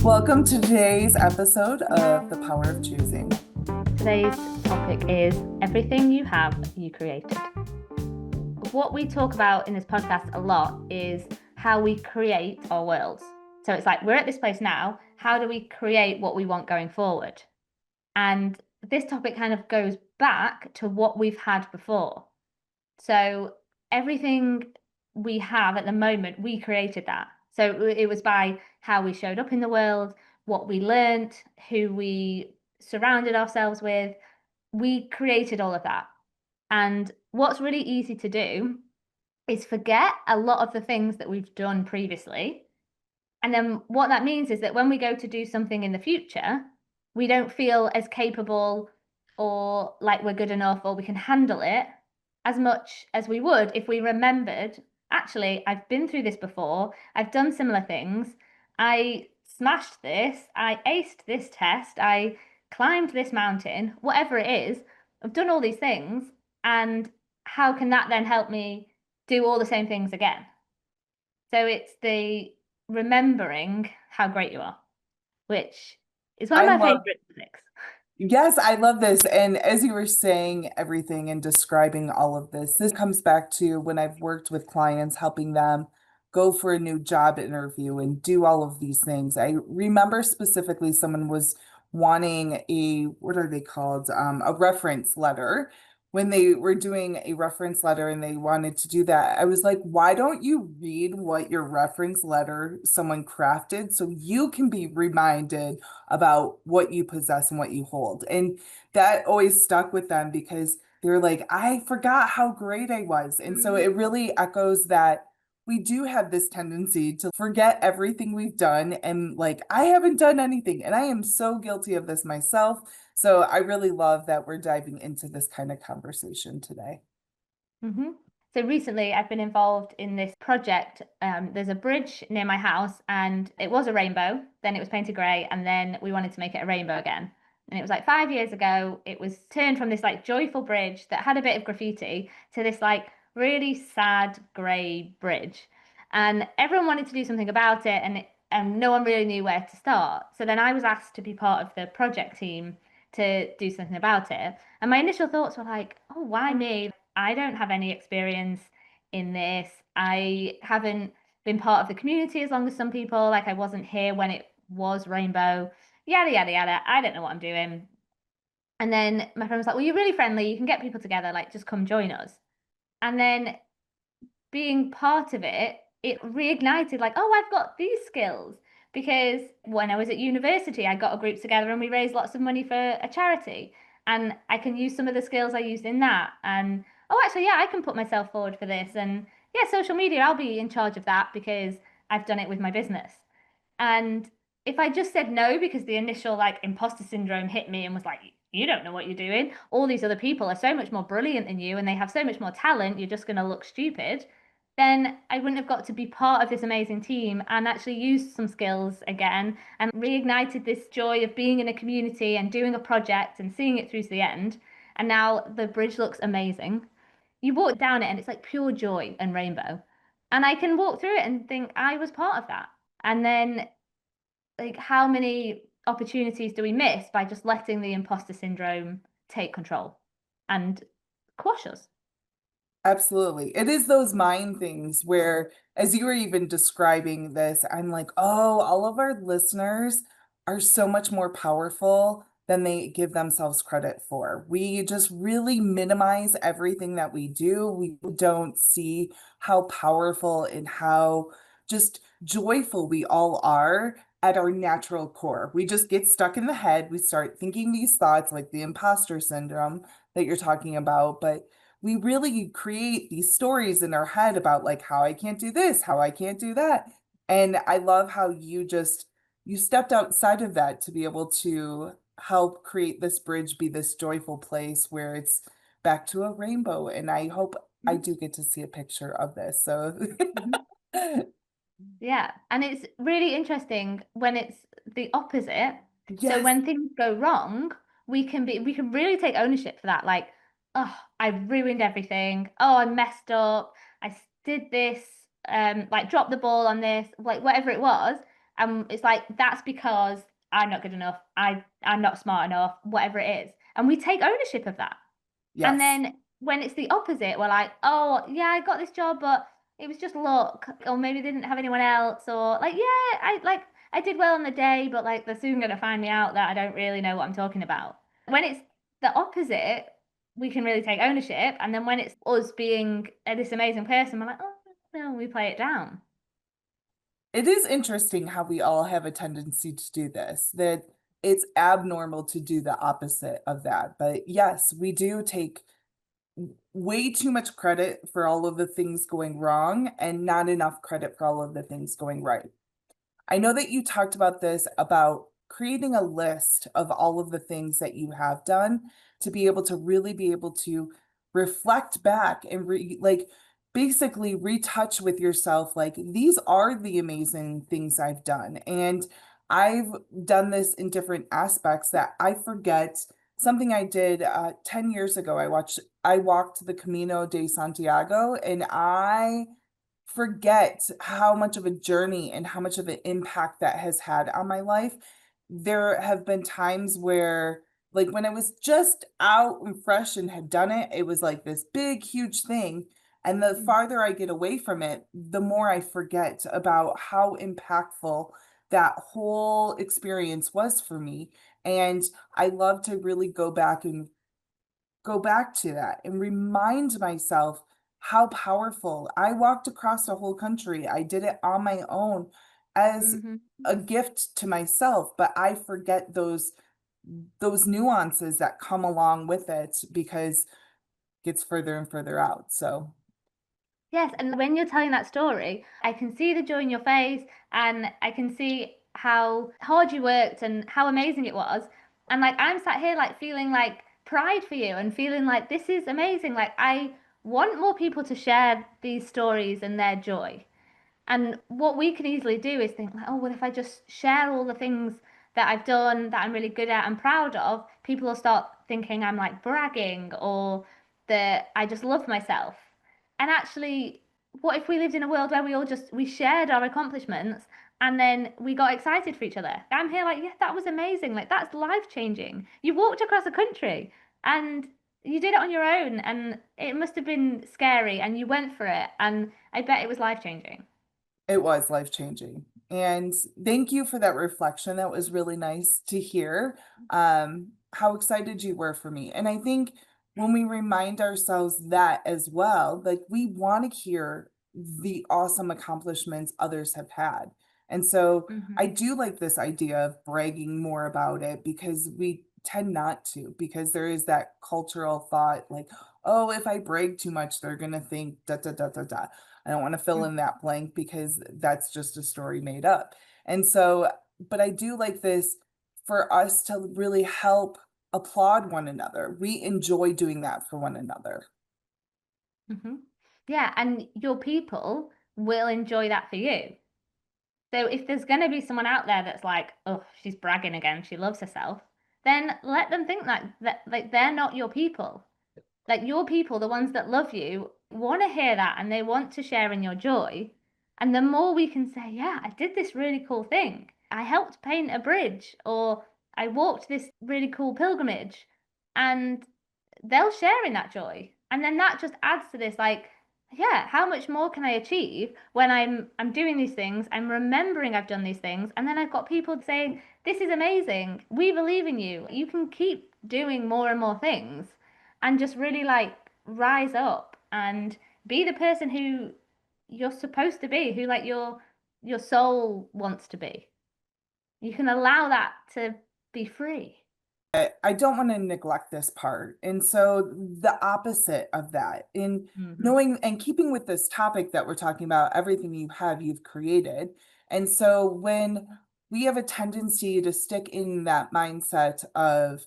Welcome to today's episode of The Power of Choosing. Today's topic is everything you have, you created. What we talk about in this podcast a lot is how we create our worlds. So it's like, we're at this place now. How do we create what we want going forward? And this topic kind of goes back to what we've had before. So everything we have at the moment, we created that. So it was by how we showed up in the world, what we learned, who we surrounded ourselves with. We created all of that. And what's really easy to do is forget a lot of the things that we've done previously. And then what that means is that when we go to do something in the future, we don't feel as capable or like we're good enough or we can handle it as much as we would if we remembered, actually, I've been through this before, I've done similar things, I smashed this, I aced this test, I climbed this mountain, whatever it is, I've done all these things, and how can that then help me do all the same things again? So it's the remembering how great you are, which is one of my favorite topics. Yes, I love this. And as you were saying everything and describing all of this comes back to when I've worked with clients, helping them go for a new job interview and do all of these things. I remember specifically someone was wanting what are they called? A reference letter. When they were doing a reference letter and they wanted to do that, I was like, why don't you read what your reference letter someone crafted so you can be reminded about what you possess and what you hold. And that always stuck with them because they're like, I forgot how great I was. And so it really echoes that we do have this tendency to forget everything we've done. And like, I haven't done anything. And I am so guilty of this myself. So I really love that we're diving into this kind of conversation today. Mm-hmm. So recently, I've been involved in this project. There's a bridge near my house, and it was a rainbow. Then it was painted grey, and then we wanted to make it a rainbow again. And it was like 5 years ago. It was turned from this like joyful bridge that had a bit of graffiti to this like really sad grey bridge. And everyone wanted to do something about it, and no one really knew where to start. So then I was asked to be part of the project team to do something about it. And my initial thoughts were like, oh, why me? I don't have any experience in this. I haven't been part of the community as long as some people. Like I wasn't here when it was rainbow, yada, yada, yada. I don't know what I'm doing. And then my friend was like, well, you're really friendly. You can get people together. Like, just come join us. And then being part of it, it reignited like, oh, I've got these skills. Because when I was at university, I got a group together and we raised lots of money for a charity. And I can use some of the skills I used in that. And oh, actually, yeah, I can put myself forward for this. And yeah, social media, I'll be in charge of that because I've done it with my business. And if I just said no because the initial like imposter syndrome hit me and was like, you don't know what you're doing. All these other people are so much more brilliant than you and they have so much more talent. You're just going to look stupid. Then I wouldn't have got to be part of this amazing team and actually use some skills again and reignited this joy of being in a community and doing a project and seeing it through to the end. And now the bridge looks amazing. You walk down it and it's like pure joy and rainbow. And I can walk through it and think I was part of that. And then like how many opportunities do we miss by just letting the imposter syndrome take control and quash us? Absolutely. It is those mind things where, as you were even describing this, I'm like, oh, all of our listeners are so much more powerful than they give themselves credit for. We just really minimize everything that we do. We don't see how powerful and how just joyful we all are at our natural core. We just get stuck in the head. We start thinking these thoughts like the imposter syndrome that you're talking about, but we really create these stories in our head about like how I can't do this, how I can't do that. And I love how you stepped outside of that to be able to help create this bridge be this joyful place where it's back to a rainbow. And I hope I do get to see a picture of this. So Yeah, and it's really interesting when it's the opposite. So yes. when things go wrong, we can really take ownership for that. Like, oh, I ruined everything. Oh, I messed up. Did this, like dropped the ball on this, like whatever it was. And it's like, that's because I'm not good enough. I'm not smart enough, whatever it is. And we take ownership of that. And Yes. then when it's the opposite, we're like, oh, yeah, I got this job, but it was just luck. Or maybe they didn't have anyone else. Or like, yeah, I did well on the day, but like they're soon gonna find me out that I don't really know what I'm talking about. When it's the opposite, we can really take ownership. And then when it's us being this amazing person, we're like, oh no, we play it down. It is interesting how we all have a tendency to do this, that it's abnormal to do the opposite of that. But yes, we do take way too much credit for all of the things going wrong and not enough credit for all of the things going right. I know that you talked about this, about creating a list of all of the things that you have done to be able to really be able to reflect back and like basically retouch with yourself, like these are the amazing things I've done. And I've done this in different aspects that I forget. Something I did 10 years ago, I walked the Camino de Santiago, and I forget how much of a journey and how much of an impact that has had on my life. There have been times where, like, when I was just out and fresh and had done it, it was like this big, huge thing. And the Mm. farther I get away from it, the more I forget about how impactful that whole experience was for me. And I love to really go back to that and remind myself how powerful. I walked across the whole country. I did it on my own as Hmm. a gift to myself, but I forget those nuances that come along with it because it gets further and further out. So Yes, and when you're telling that story, I can see the joy in your face and I can see how hard you worked and how amazing it was. And like I'm sat here like feeling like pride for you and feeling like this is amazing. Like I want more people to share these stories and their joy. And what we can easily do is think, like, oh, well, if I just share all the things that I've done that I'm really good at and proud of, people will start thinking I'm like bragging or that I just love myself. And actually, what if we lived in a world where we shared our accomplishments and then we got excited for each other? I'm here like, yeah, that was amazing. Like that's life changing. You walked across the country and you did it on your own and it must have been scary and you went for it and I bet it was life changing. it was life changing. And thank you for that reflection. That was really nice to hear how excited you were for me. And I think when we remind ourselves that as well, like we want to hear the awesome accomplishments others have had. And so I Hmm. do like this idea of bragging more about it because we tend not to, because there is that cultural thought like, oh, if I brag too much, they're going to think da da da da da. I don't want to fill in that blank because that's just a story made up. And so, but I do like this for us to really help applaud one another. We enjoy doing that for one another. Hmm. Yeah, and your people will enjoy that for you. So if there's going to be someone out there that's like, oh, she's bragging again, she loves herself, then let them think that like they're not your people. Like your people, the ones that love you, want to hear that and they want to share in your joy. And the more we can say, yeah, I did this really cool thing. I helped paint a bridge or I walked this really cool pilgrimage and they'll share in that joy. And then that just adds to this like, yeah, how much more can I achieve when I'm doing these things, I'm remembering I've done these things, and then I've got people saying, this is amazing. We believe in you. You can keep doing more and more things and just really like rise up and be the person who you're supposed to be, who like your soul wants to be. You can allow that to be free. I don't want to neglect this part. And so the opposite of that, in Hmm. knowing and keeping with this topic that we're talking about, everything you have, you've created. And so when we have a tendency to stick in that mindset of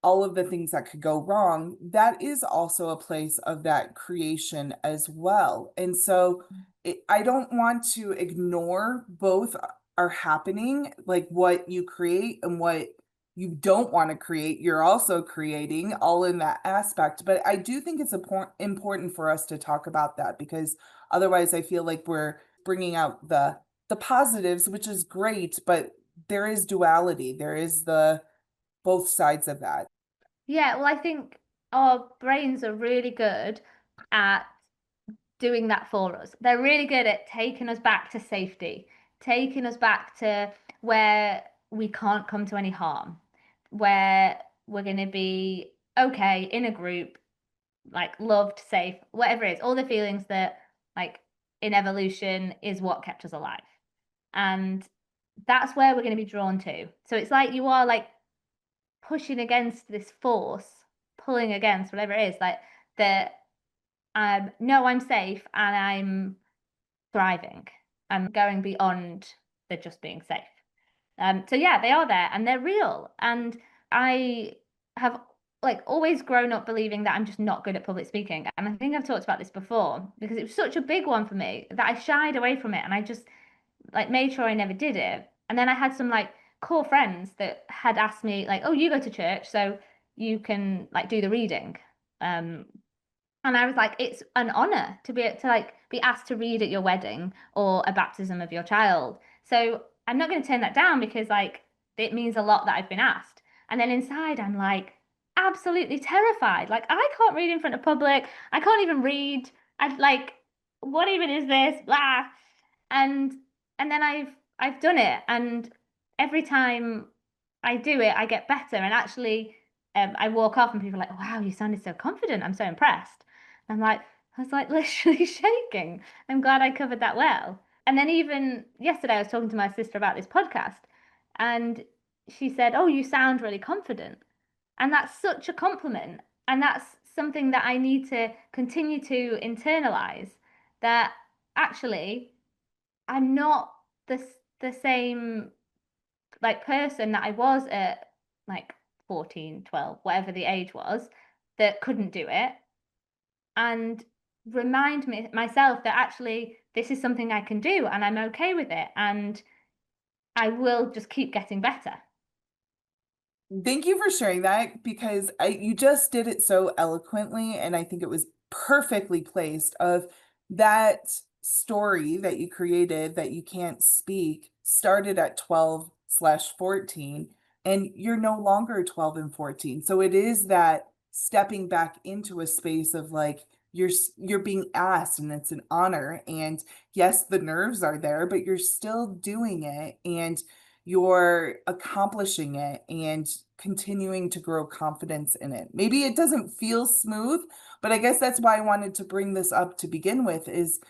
all of the things that could go wrong, that is also a place of that creation as well. And so I don't want to ignore both are happening, like what you create and what you don't want to create, you're also creating all in that aspect. But I do think it's important for us to talk about that because otherwise I feel like we're bringing out the the positives, which is great, but there is duality. There is the both sides of that. Yeah, well, I think our brains are really good at doing that for us. They're really good at taking us back to safety, taking us back to where we can't come to any harm, where we're going to be okay in a group, like loved, safe, whatever it is, all the feelings that, like, in evolution is what kept us alive. And that's where we're going to be drawn to. So it's like you are like pushing against this force, pulling against whatever it is, like that no, I'm safe and I'm thriving. I'm going beyond the just being safe. So yeah, they are there and they're real. And I have like always grown up believing that I'm just not good at public speaking. And I think I've talked about this before because it was such a big one for me that I shied away from it and I just like made sure I never did it. And then I had some like core friends that had asked me like, "Oh, you go to church, so you can like do the reading." Um, and I was like, it's an honor to be asked to read at your wedding or a baptism of your child. So I'm not going to turn that down because like it means a lot that I've been asked. And then inside I'm like absolutely terrified. Like I can't read in front of public. I can't even read. I like, what even is this? Blah. And and then I've done it, and every time I do it, I get better. And actually, I walk off, and people are like, "Wow, you sounded so confident. I'm so impressed." I'm like, I was like literally shaking. I'm glad I covered that well. And then even yesterday, I was talking to my sister about this podcast, and she said, "Oh, you sound really confident." And that's such a compliment. And that's something that I need to continue to internalize that actually I'm not the same like person that I was at like 14, 12, whatever the age was, that couldn't do it. And remind me myself that actually this is something I can do and I'm okay with it and I will just keep getting better. Thank you for sharing that because you just did it so eloquently, and I think it was perfectly placed of that story that you created that you can't speak started at 12/14, and you're no longer 12 and 14. So it is that stepping back into a space of like you're being asked and it's an honor. And yes, the nerves are there, but you're still doing it. And you're accomplishing it and continuing to grow confidence in it. Maybe it doesn't feel smooth, but I guess that's why I wanted to bring this up to begin with is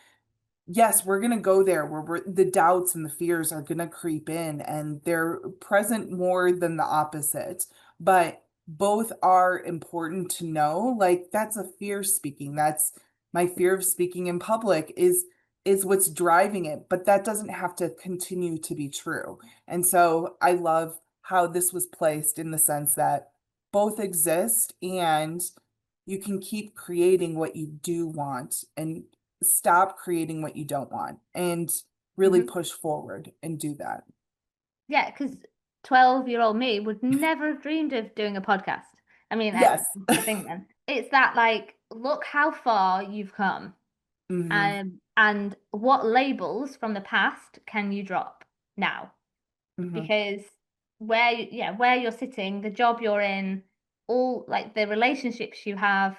yes, we're going to go there where the doubts and the fears are going to creep in and they're present more than the opposite. But both are important to know. Like that's a fear speaking. That's my fear of speaking in public is what's driving it, but that doesn't have to continue to be true. And so I love how this was placed in the sense that both exist and you can keep creating what you do want and stop creating what you don't want and really Mhm. push forward and do that. Yeah, because 12-year-old me would never have dreamed of doing a podcast. I mean, Yes. I think then it's that like, look how far you've come. Hmm. And what labels from the past can you drop now? Hmm. Because where you're sitting, the job you're in, all like the relationships you have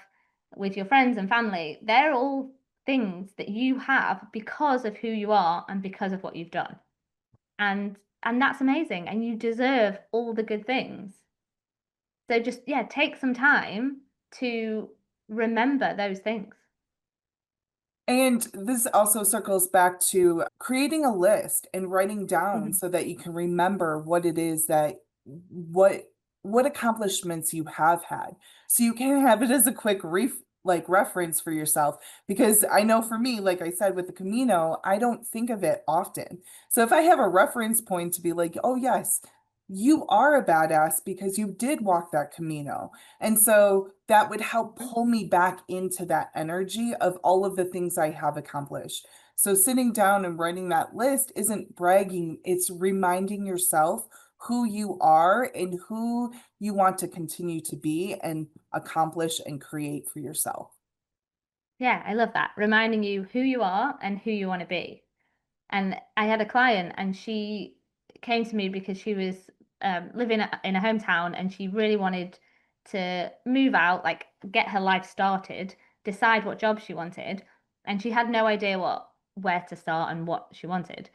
with your friends and family, they're all things that you have because of who you are and because of what you've done. And that's amazing. And you deserve all the good things. So just, yeah, take some time to remember those things. And this also circles back to creating a list and writing down Mhm. so that you can remember what it is that what what accomplishments you have had. So you can have it as a quick reference for yourself because I know for me, like I said with the Camino, I don't think of it often. So if I have a reference point to be like, "Oh yes, you are a badass because you did walk that Camino." And so that would help pull me back into that energy of all of the things I have accomplished. So sitting down and writing that list isn't bragging, it's reminding yourself who you are and who you want to continue to be and accomplish and create for yourself. Yeah, I love that. Reminding you who you are and who you want to be. And I had a client, and she came to me because she was living in a hometown, and she really wanted to move out, like get her life started, decide what job she wanted, and she had no idea where to start and what she wanted.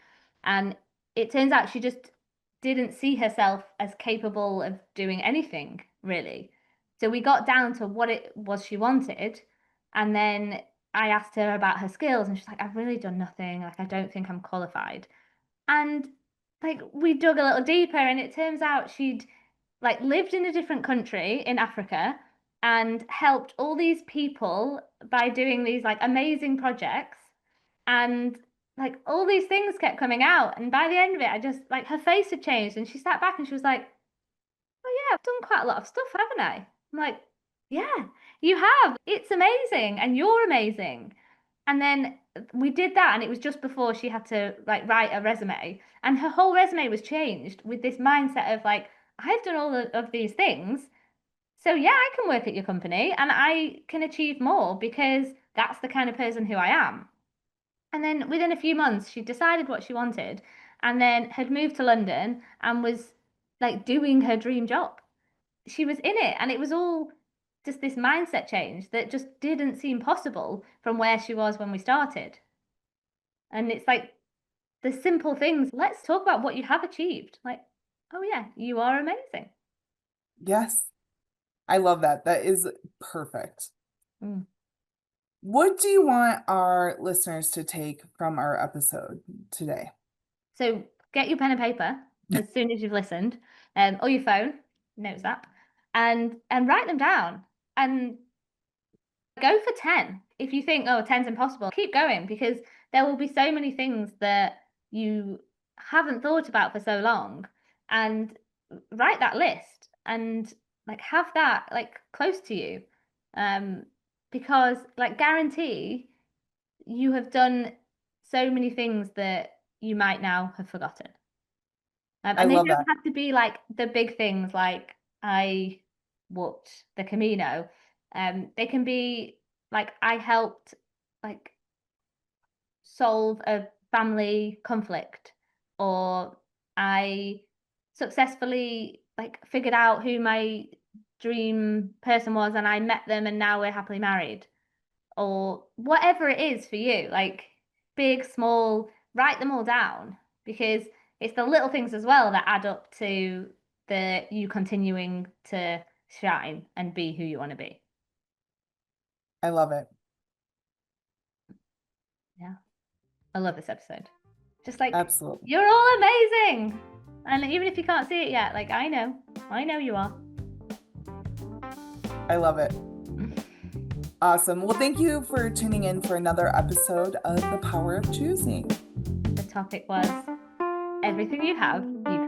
And it turns out she just didn't see herself as capable of doing anything really. So we got down to what it was she wanted, and then I asked her about her skills, and she's like, I've really done nothing. Like, I don't think I'm qualified. And like, we dug a little deeper, and it turns out she'd like lived in a different country in Africa and helped all these people by doing these like amazing projects. And like, all these things kept coming out. And by the end of it, I just like, her face had changed, and she sat back and she was like, oh yeah, I've done quite a lot of stuff, haven't I? I'm like, yeah, you have. It's amazing, and you're amazing. And then we did that, and it was just before she had to like write a resume, and her whole resume was changed with this mindset of like, I've done all of these things, so yeah, I can work at your company and I can achieve more because that's the kind of person who I am. And then within a few months, she decided what she wanted, and then had moved to London and was like doing her dream job. She was in it, and it was all just this mindset change that just didn't seem possible from where she was when we started. And it's like the simple things. Let's talk about what you have achieved. Like, oh yeah, you are amazing. Yes. I love that. That is perfect. Mm. What do you want our listeners to take from our episode today? So get your pen and paper as soon as you've listened, or your phone, notes app, and write them down and go for 10. If you think, oh, 10's impossible, keep going, because there will be so many things that you haven't thought about for so long. And write that list and like have that like close to you. Because like guarantee you have done so many things that you might now have forgotten. I And they love don't that. have to be like the big things like I walked the Camino. They can be like I helped like solve a family conflict, or I successfully like figured out who my dream person was and I met them and now we're happily married, or whatever it is for you, like big, small, write them all down, because it's the little things as well that add up to the you continuing to shine and be who you want to be. I love it. Yeah. I love this episode. Just like, Absolutely. you're all amazing. And even if you can't see it yet, like I know you are. I love it. Awesome. Well, thank you for tuning in for another episode of The Power of Choosing. The topic was everything you have, you